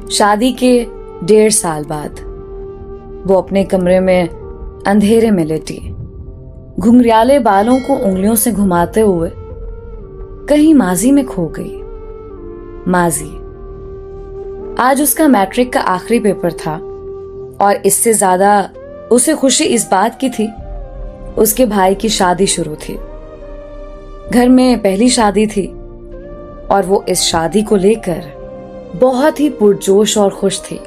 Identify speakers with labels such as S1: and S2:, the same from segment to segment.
S1: शादी के 1.5 साल बाद वो अपने कमरे में अंधेरे में लेटी, घुंघराले बालों को उंगलियों से घुमाते हुए कहीं माजी में खो गई। माजी। आज उसका मैट्रिक का आखिरी पेपर था और इससे ज्यादा उसे खुशी इस बात की थी, उसके भाई की शादी शुरू थी। घर में पहली शादी थी और वो इस शादी को लेकर बहुत ही पुरजोश और खुश थी।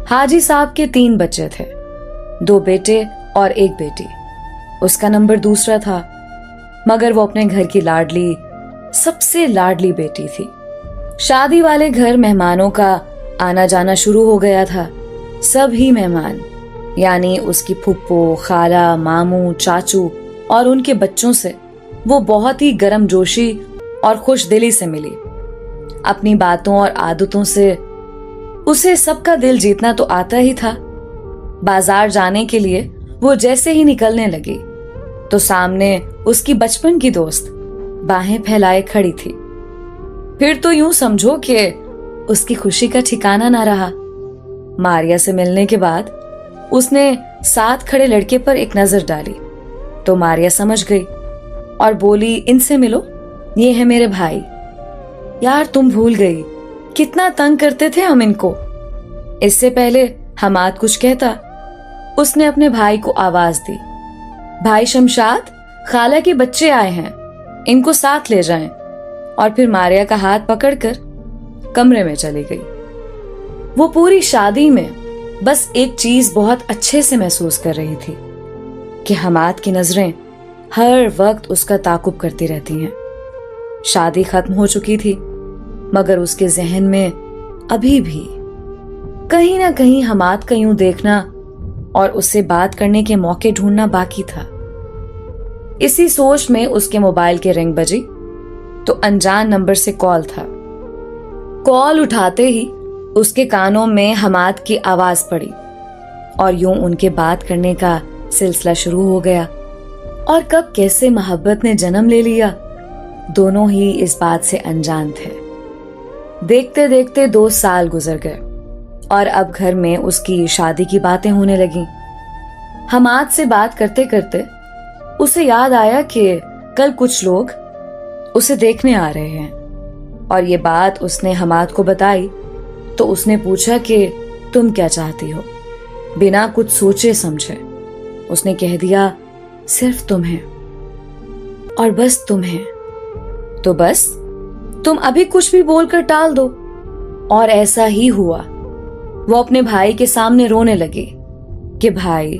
S1: हाजी साहब के 3 बच्चे थे, 2 बेटे और 1 बेटी। उसका नंबर दूसरा था, मगर वो अपने घर की लाडली, सबसे लाडली बेटी थी। शादी वाले घर मेहमानों का आना जाना शुरू हो गया था। सभी मेहमान यानी उसकी फुप्पो, खाला, मामू, चाचू और उनके बच्चों से वो बहुत ही गर्मजोशी और खुश दिली से मिली। अपनी बातों और आदतों से उसे सबका दिल जीतना तो आता ही था। बाजार जाने के लिए वो जैसे ही निकलने लगी तो सामने उसकी बचपन की दोस्त बाहें फैलाए खड़ी थी। फिर तो यूं समझो कि उसकी खुशी का ठिकाना ना रहा। मारिया से मिलने के बाद उसने साथ खड़े लड़के पर एक नजर डाली तो मारिया समझ गई और बोली, इनसे मिलो, ये है मेरे भाई। यार तुम भूल गई, कितना तंग करते थे हम इनको। इससे पहले हमाद कुछ कहता, उसने अपने भाई को आवाज दी, भाई शमशाद, खाला के बच्चे आए हैं, इनको साथ ले जाएं। और फिर मारिया का हाथ पकड़कर कमरे में चली गई। वो पूरी शादी में बस एक चीज बहुत अच्छे से महसूस कर रही थी कि हमाद की नजरें हर वक्त उसका ताकुब करती रहती हैं। शादी खत्म हो चुकी थी, मगर उसके जहन में अभी भी कहीं ना कहीं हमाद का यूं देखना और उससे बात करने के मौके ढूंढना बाकी था। इसी सोच में उसके मोबाइल के रिंग बजी तो अनजान नंबर से कॉल था। कॉल उठाते ही उसके कानों में हमाद की आवाज पड़ी और यूं उनके बात करने का सिलसिला शुरू हो गया। और कब कैसे मोहब्बत ने जन्म ले लिया, दोनों ही इस बात से अनजान थे। देखते देखते 2 साल गुजर गए और अब घर में उसकी शादी की बातें होने लगी। हमाद से बात करते करते उसे याद आया कि कल कुछ लोग उसे देखने आ रहे हैं और ये बात उसने हमाद को बताई तो उसने पूछा कि तुम क्या चाहती हो। बिना कुछ सोचे समझे उसने कह दिया, सिर्फ तुम्हें और बस तुम्हें। तो बस तुम अभी कुछ भी बोलकर टाल दो। और ऐसा ही हुआ। वो अपने भाई के सामने रोने लगी कि भाई,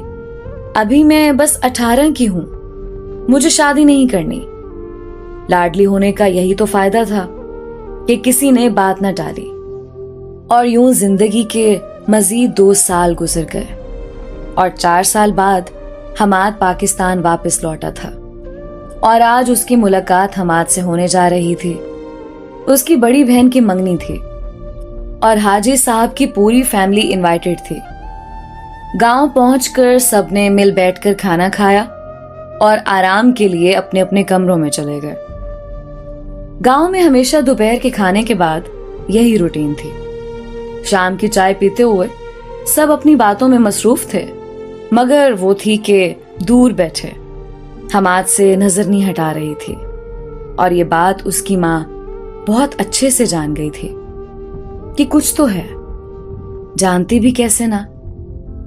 S1: अभी मैं बस 18 की हूं, मुझे शादी नहीं करनी। लाडली होने का यही तो फायदा था कि किसी ने बात न टाली। और यूं जिंदगी के मजीद 2 साल गुजर गए और 4 साल बाद हमाद पाकिस्तान वापस लौटा था और आज उसकी मुलाकात हमाद से होने जा रही थी। उसकी बड़ी बहन की मंगनी थी और हाजी साहब की पूरी फैमिली इनवाइटेड थी। गांव पहुंचकर सबने मिल बैठकर खाना खाया और आराम के लिए अपने अपने कमरों में चले गए। गांव में हमेशा दोपहर के खाने के बाद यही रूटीन थी। शाम की चाय पीते हुए सब अपनी बातों में मसरूफ थे, मगर वो थी कि दूर बैठे हमाद से नजर नहीं हटा रही थी। और ये बात उसकी माँ बहुत अच्छे से जान गई थी कि कुछ तो है, जानती भी कैसे ना,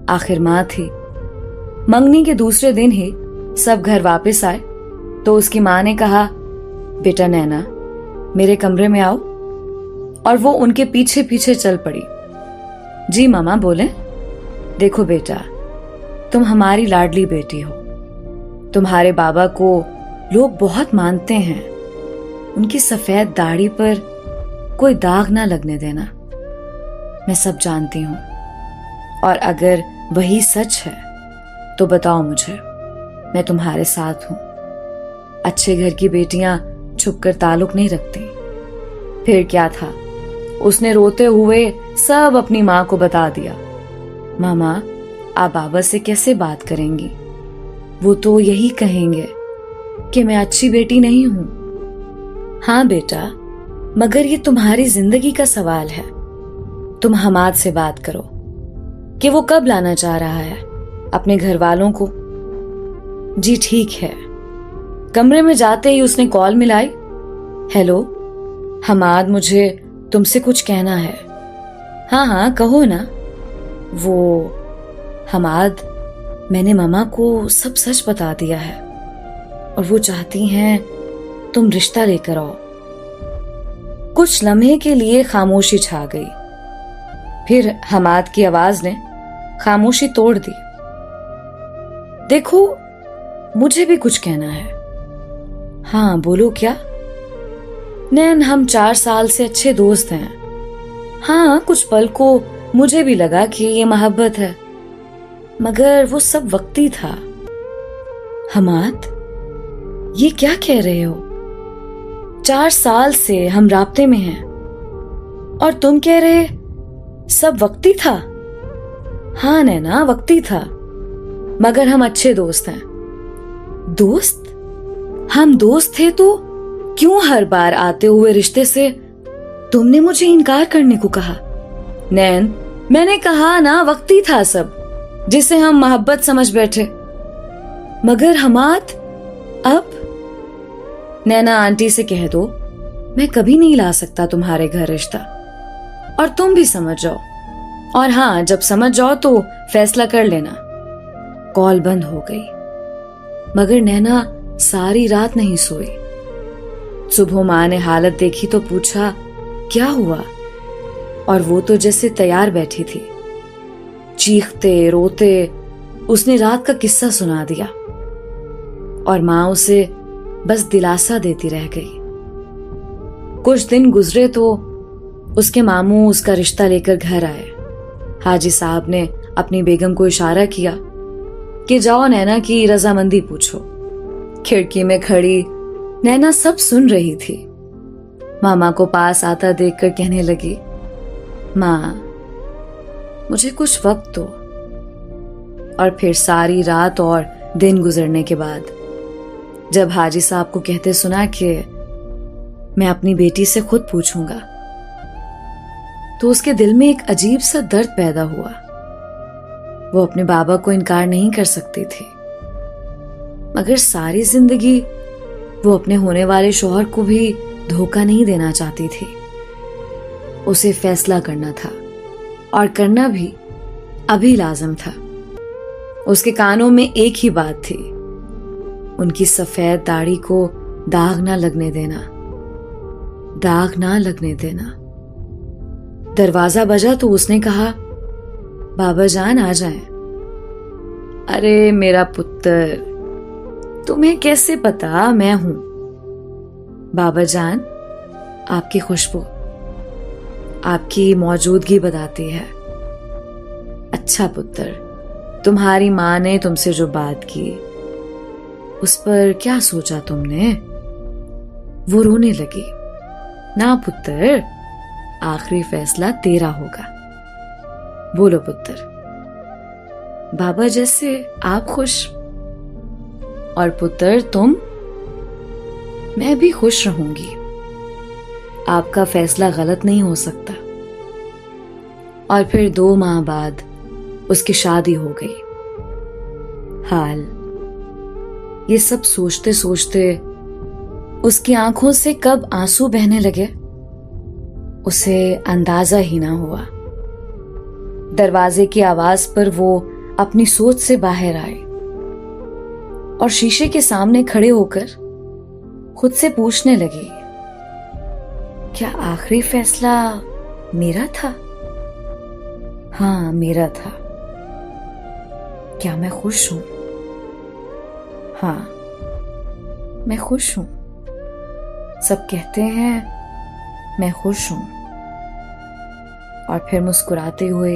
S1: आखिर माँ थी। मंगनी के दूसरे दिन ही सब घर वापस आए तो उसकी माँ ने कहा, बेटा नैना, मेरे कमरे में आओ। और वो उनके पीछे पीछे चल पड़ी। जी मामा बोले। देखो बेटा, तुम हमारी लाडली बेटी हो। तुम्हारे बाबा को लोग बहुत मानते हैं। उनकी सफेद दाढ़ी पर कोई दाग ना लगने देना। मैं सब जानती हूं और अगर वही सच है तो बताओ मुझे, मैं तुम्हारे साथ हूं। अच्छे घर की बेटियां छुपकर ताल्लुक नहीं रखती। फिर क्या था, उसने रोते हुए सब अपनी माँ को बता दिया। मामा, आप बाबा से कैसे बात करेंगी? वो तो यही कहेंगे कि मैं अच्छी बेटी नहीं हूं। हाँ बेटा, मगर ये तुम्हारी जिंदगी का सवाल है। तुम हमाद से बात करो कि वो कब लाना चाह रहा है अपने घर वालों को। जी ठीक है। कमरे में जाते ही उसने कॉल मिलाई। हेलो हमाद, मुझे तुमसे कुछ कहना है। हाँ हाँ कहो ना। वो हमाद, मैंने मामा को सब सच बता दिया है और वो चाहती हैं तुम रिश्ता लेकर आओ। कुछ लम्हे के लिए खामोशी छा गई। फिर हमाद की आवाज ने खामोशी तोड़ दी। देखो मुझे भी कुछ कहना है। हाँ बोलो क्या। नैन, हम 4 साल से अच्छे दोस्त हैं। हाँ कुछ पल को मुझे भी लगा कि ये मोहब्बत है, मगर वो सब वक्ती था। हमाद, ये क्या कह रहे हो? 4 साल से हम राब्ते में हैं और तुम कह रहे सब वक्ती था? हाँ नैना, वक्ती था, मगर हम अच्छे दोस्त हैं। दोस्त? हम दोस्त थे तो क्यों हर बार आते हुए रिश्ते से तुमने मुझे इनकार करने को कहा? नैन, मैंने कहा ना, वक्ती था सब, जिसे हम मोहब्बत समझ बैठे। मगर हमाद अब? नैना आंटी से कह दो मैं कभी नहीं ला सकता तुम्हारे घर रिश्ता, और तुम भी समझ जाओ। और हाँ, जब समझ जाओ तो फैसला कर लेना। कॉल बंद हो गई, मगर नैना सारी रात नहीं सोई। सुबह माँ ने हालत देखी तो पूछा क्या हुआ, और वो तो जैसे तैयार बैठी थी। चीखते रोते उसने रात का किस्सा सुना दिया और माँ उसे बस दिलासा देती रह गई। कुछ दिन गुजरे तो उसके मामू उसका रिश्ता लेकर घर आए। हाजी साहब ने अपनी बेगम को इशारा किया कि जाओ नैना की रजामंदी पूछो। खिड़की में खड़ी नैना सब सुन रही थी। मामा को पास आता देखकर कहने लगी, माँ मुझे कुछ वक्त दो। और फिर सारी रात और दिन गुजरने के बाद जब हाजी साहब को कहते सुना कि मैं अपनी बेटी से खुद पूछूंगा, तो उसके दिल में एक अजीब सा दर्द पैदा हुआ। वो अपने बाबा को इनकार नहीं कर सकती थी, मगर सारी जिंदगी वो अपने होने वाले शौहर को भी धोखा नहीं देना चाहती थी। उसे फैसला करना था, और करना भी अभी लाजम था। उसके कानों में एक ही बात थी, उनकी सफेद दाढ़ी को दाग ना लगने देना, दाग ना लगने देना। दरवाजा बजा तो उसने कहा, बाबा जान आ जाएं। अरे मेरा पुत्र, तुम्हें कैसे पता मैं हूं? बाबा जान, आपकी खुशबू, आपकी मौजूदगी बताती है। अच्छा पुत्र, तुम्हारी माँ ने तुमसे जो बात की उस पर क्या सोचा तुमने? वो रोने लगी। ना पुत्र, आखिरी फैसला तेरा होगा। बोलो पुत्र। बाबा जैसे आप खुश, और पुत्र तुम? मैं भी खुश रहूंगी। आपका फैसला गलत नहीं हो सकता। और फिर 2 माह बाद उसकी शादी हो गई। हाल ये सब सोचते सोचते उसकी आंखों से कब आंसू बहने लगे उसे अंदाजा ही ना हुआ। दरवाजे की आवाज पर वो अपनी सोच से बाहर आए और शीशे के सामने खड़े होकर खुद से पूछने लगी, क्या आखिरी फैसला मेरा था? हाँ मेरा था। क्या मैं खुश हूं? हाँ मैं खुश हूं। सब कहते हैं मैं खुश हूं। और फिर मुस्कुराते हुए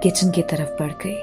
S1: किचन की तरफ बढ़ गई।